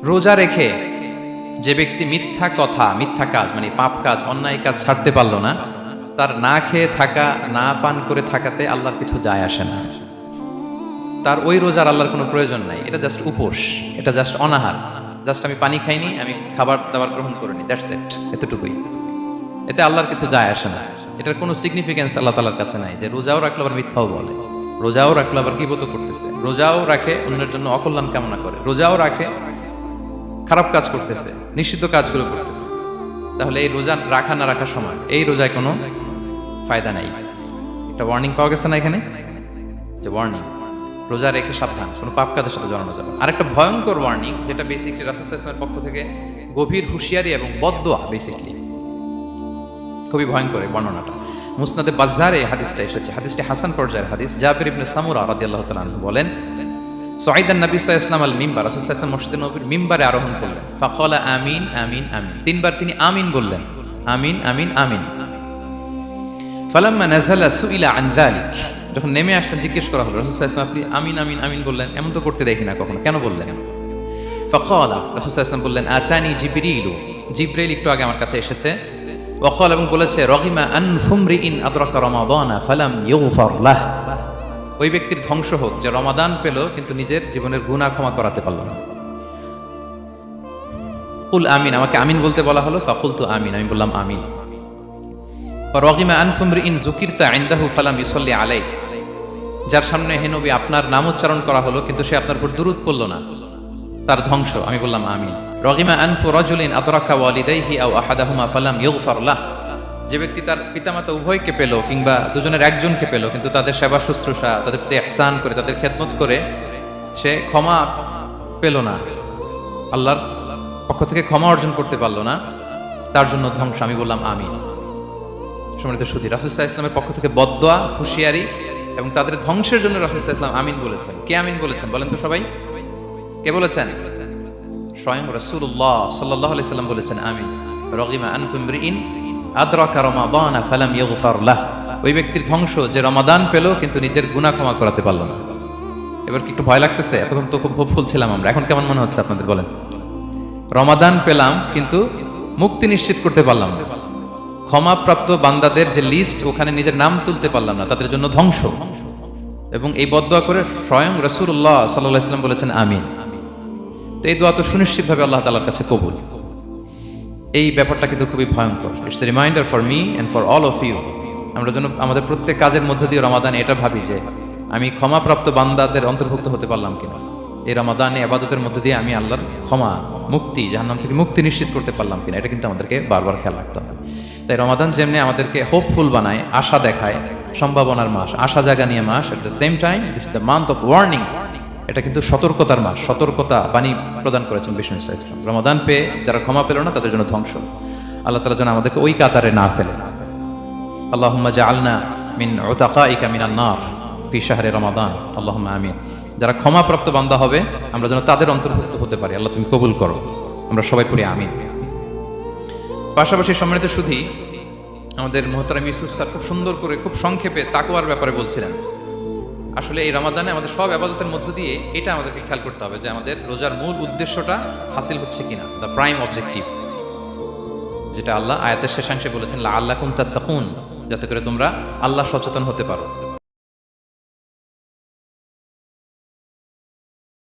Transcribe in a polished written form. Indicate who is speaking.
Speaker 1: রোজা রেখে যে ব্যক্তি মিথ্যা কথা, মিথ্যা কাজ মানে পাপ কাজ, অন্যায় কাজ ছাড়তে পারলো না, তার না খেয়ে থাকা, না পান করে থাকাতে আল্লাহর কিছু যায় আসে না। তার ওই রোজার আল্লাহর কোনো প্রয়োজন নাই। এটা জাস্ট উপোস, এটা জাস্ট অনাহার, জাস্ট আমি পানি খাইনি, আমি খাবার দাবার গ্রহণ করিনি, দ্যাটস ইট, এতটুকুই। এতে আল্লাহর কিছু যায় আসে না। এটার কোনো সিগনিফিকেন্স আল্লাহ তাআলার কাছে নাই যে রোজাও রাখলো আবার মিথ্যাও বলে, রোজাও রাখলো আবার গীবত করতেছে, রোজাও রাখে অন্যের জন্য অকল্যাণ কামনা করে, রোজাও রাখে খারাপ কাজ করতেছে, নিষিদ্ধ কাজগুলো করতেছে। তাহলে এই রোজা রাখা না রাখার সময় এই রোজায় কোনো ফায়দা নাই। একটা ওয়ার্নিং পাওয়া গেছে না এখানে, যে ওয়ার্নিং, রোজা রেখে সাবধান, কোনো পাপ কাজের সাথে জড়ানো যাবে। আরেকটা ভয়ঙ্কর ওয়ার্নিং, যেটা বেসিকলি রাসূল সাল্লাল্লাহু আলাইহি ওয়াসাল্লামের পক্ষ থেকে গভীর হুঁশিয়ারি এবং বদদোয়া, বেসিকলি খুবই ভয়ঙ্কর এই বর্ণনাটা। মুসনাদে বাজ্জারে হাদিসটা এসেছে, হাদিসটি হাসান পর্যায়ের হাদিস। জাবির ইবনে সামুরা রাদিয়াল্লাহু তাআলা আনহু বলেন, সাইদান নবী সাল্লাল্লাহু আলাইহি ওয়াসাল্লাম আল মিম্বার, রাসূল সাল্লাল্লাহু আলাইহি ওয়াসাল্লাম মসজিদে নববীর মিম্বারে আরোহণ করলেন। ফাকালা আমিন আমিন আমিন, তিনবার তিনি আমিন বললেন, আমিন আমিন আমিন। ফালাম্মা নাযালা সুইলা আন যালিক, যখন নেমে আসলেন জিজ্ঞেস করা হলো, রাসূল সাল্লাল্লাহু আলাইহি ওয়াসাল্লাম আপনি আমিন আমিন আমিন বললেন, এমন তো করতে দেখি না কখনো, কেন বললেন? ফাকালা, রাসূল সাল্লাল্লাহু আলাইহি ওয়াসাল্লাম বললেন, আতানি জিবরিলু, জিবরাইল একটু আগে আমার কাছে এসেছে। ওয়াকাল, এবং বলেছে, রহিমা আনফুমরিইন আদরাকা রমাদানা ফালাম ইউগফার লাহ, ওই ব্যক্তির ধ্বংস হোক যে রমাদান পেল কিন্তু নিজের জীবনের গুনাহ ক্ষমা করাতে পারল না। কুল আমিন, আমাকে আমিন বলতে বলা হলো। ফাকুলতু আমিন, আমি বললাম আমিন। রহিমা আনফুমরিইন যুকিরতা ইনদাহু ফালাম ইউসাল্লি আলাইহি, যার সামনে হে নবী আপনার নাম উচ্চারণ করা হলো কিন্তু সে আপনার উপর দুরূদ পড়ল না, তার ধ্বংস, আমি বললাম আমিন। রহিমা আনফু রাজুলিন আদরাকা ওয়ালিদাইহি আও আহাদাহুমা ফালাম ইউগফার লাহ, যে ব্যক্তি তার পিতামাতা উভয়কে পেল কিংবা দুজনের একজনকে পেল কিন্তু তাদের সেবা শুশ্রূষা, তাদের প্রতি ইহসান করে, তাদের খেদমত করে সে ক্ষমা পেল না, আল্লাহর পক্ষ থেকে ক্ষমা অর্জন করতে পারল না, তার জন্য ধ্বংস, আমি বললাম আমিন। সম্মানিত সুধী, রাসূল সাল্লাল্লাহু আলাইহি ওয়াসাল্লামের পক্ষ থেকে বদদোয়া, হুঁশিয়ারি এবং তাদের ধ্বংসের জন্য রাসূল সাল্লাল্লাহু আলাইহি ওয়াসাল্লাম আমিন বলেছেন। কে আমিন বলেছেন বলেন তো সবাই? কে বলেছেন? স্বয়ং রাসূলুল্লাহ সাল্লাল্লাহু আলাইহি ওয়াসাল্লাম বলেছেন আমিন। রগিমা আনফুমরিইন আদরাকা রমাদানা ফালাম ইউগফার লাহ, ওই ব্যক্তির ধ্বংস যে রমাদান পেল কিন্তু নিজের গুনাহ ক্ষমা করাতে পারল না। এবার কি একটু ভয় লাগতেছে? এতক্ষণ তো খুব হোপফুল ছিলাম আমরা, এখন কেমন মনে হচ্ছে আপনাদের বলেন? রমাদান পেলাম কিন্তু মুক্তি নিশ্চিত করতে পারলাম না, ক্ষমাপ্রাপ্ত বান্দাদের যে লিস্ট ওখানে নিজের নাম তুলতে পারলাম না, তাদের জন্য ধ্বংস। এবং এই বদদোয়া করে স্বয়ং রাসূলুল্লাহ সাল্লাল্লাহু আলাইহি ওয়াসাল্লাম বলেছেন আমিন। তো এই দোয়া তো সুনিশ্চিতভাবে আল্লাহ তাআলার কাছে কবুল। এই ব্যাপারটা কিন্তু খুবই ভয়ঙ্কর। It's a reminder for me and for all of you. আমরা যেন আমাদের প্রত্যেক কাজের মধ্যে দিয়ে রমাদানে এটা ভাবি যে আমি ক্ষমাপ্রাপ্ত বান্দাদের অন্তর্ভুক্ত হতে পারলাম কিনা, এই রমাদানে ইবাদতের মধ্যে দিয়ে আমি আল্লাহর ক্ষমা, মুক্তি, জাহান্নাম থেকে মুক্তি নিশ্চিত করতে পারলাম কিনা, এটা কিন্তু আমাদেরকে বারবার খেয়াল রাখতে হবে। তাই রমাদান যেমনি আমাদেরকে হোপফুল বানায়, আশা দেখায়, সম্ভাবনার মাস, আশা জাগা নিয়ে মাস, at the same time this is the month of warning. এটা কিন্তু সতর্কতার মাস, সতর্কতা বাণী প্রদান করেছেন বিষ্ণু ইসলাম। রমাদান পেয়ে যারা ক্ষমা পেল না তাদের জন্য ধ্বংস। আল্লাহ তাআলা যেন আমাদেরকে ওই কাতারে না ফেলে। আল্লাহুম্মা জাআলনা মিন উতাকাইকা মিনান নার ফি শাহরি রমাদান, আল্লাহুম্মা আমিন। যারা ক্ষমাপ্রাপ্ত বান্দা হবে আমরা যেন তাদের অন্তর্ভুক্ত হতে পারি, আল্লাহ তুমি কবুল করো। আমরা সবাই পড়ি আমিন। পাশাপাশি সম্মানিত সুধী, আমাদের মুহতারাম ইউসুফ স্যার খুব সুন্দর করে, খুব সংক্ষেপে তাকওয়ার ব্যাপারে বলছিলেন। আসলে এই রমাদানে আমাদের সব ইবাদতের মধ্য দিয়ে এটা আমাদেরকে খেয়াল করতে হবে যে আমাদের রোজার মূল উদ্দেশ্যটা হাসিল হচ্ছে কিনা, দ্য প্রাইম অবজেক্টিভ, যেটা আল্লাহ আয়াতের শেষাংশে বলেছেন লাআল্লাকুম তাত্তাকুন, যাতে করে তোমরা আল্লাহ সচেতন হতে পারো।